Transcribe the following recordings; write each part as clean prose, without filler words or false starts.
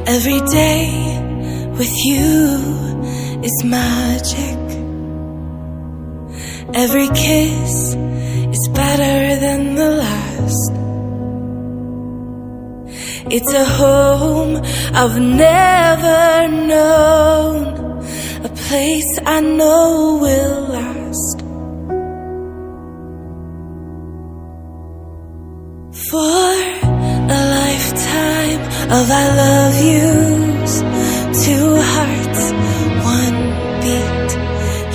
Every day with you is magic. Every kiss is better than the last. It's a home I've never known, a place I know will last. For a lifetime of I love yous, two hearts, one beat.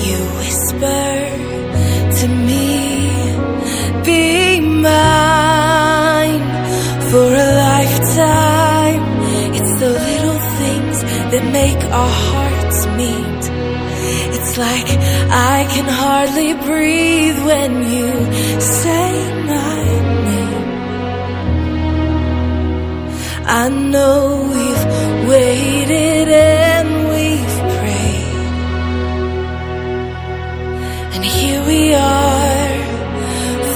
You whisper to me, be mine. For a lifetime, it's the little things that make our hearts meet. It's like I can hardly breathe when you say my name. I know we've waited and we've prayed, and here we are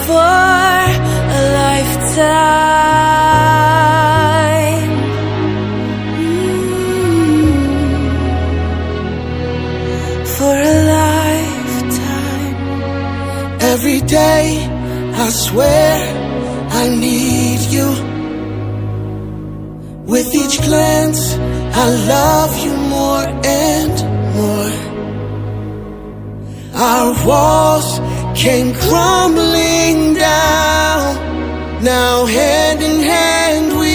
for a lifetime. For a lifetime. Every day I swear I need you. With each glance, I love you more and more. Our walls came crumbling down. Now hand in hand we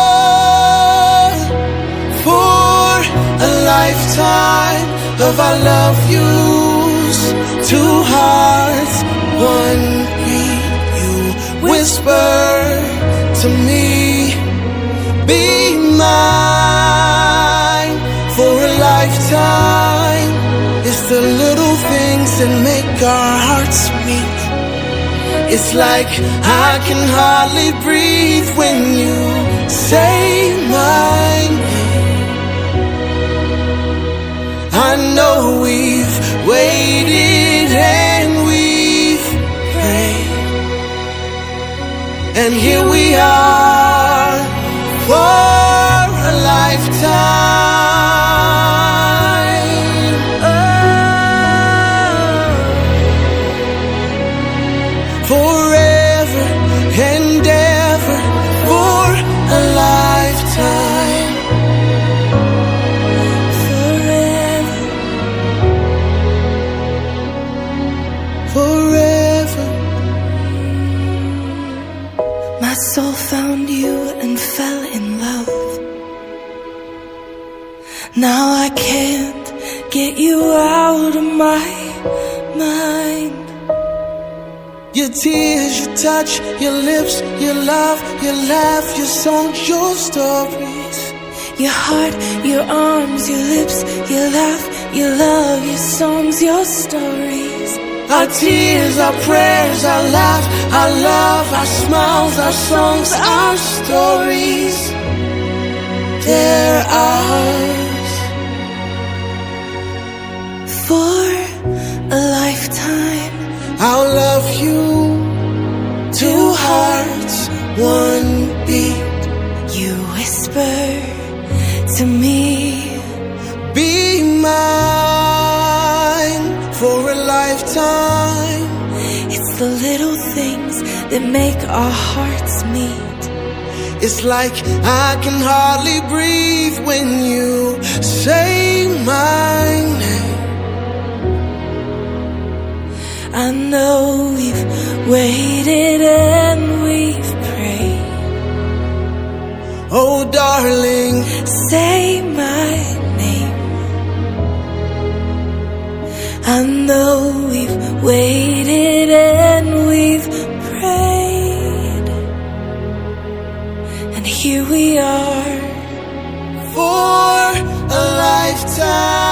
soar. For a lifetime of I love yous, two hearts, one beat. You whisper to me, be mine. For a lifetime, it's the little things that make our hearts meet. It's like I can hardly breathe when you say my name. I know we've waited and we've prayed, and here we are for a lifetime. Forever and ever for a lifetime. Forever. Forever. My soul found you and fell in love. Now I can't get you out of my mind. Your tears, your touch, your lips, your love, your laugh, your songs, your stories. Your heart, your arms, your lips, your laugh, your love, your songs, your stories. Our tears, our prayers, our laugh, our love, our smiles, our songs, our stories. They're ours. For a lifetime, I'll love you, two hearts, one beat. you whisper to me, Be mine for a lifetime. it's the little things that make our hearts meet. It's like I can hardly breathe when you say my name. I know we've waited and we've prayed. Oh, darling, Say my name. I know we've waited and we've prayed, and here we are for a lifetime.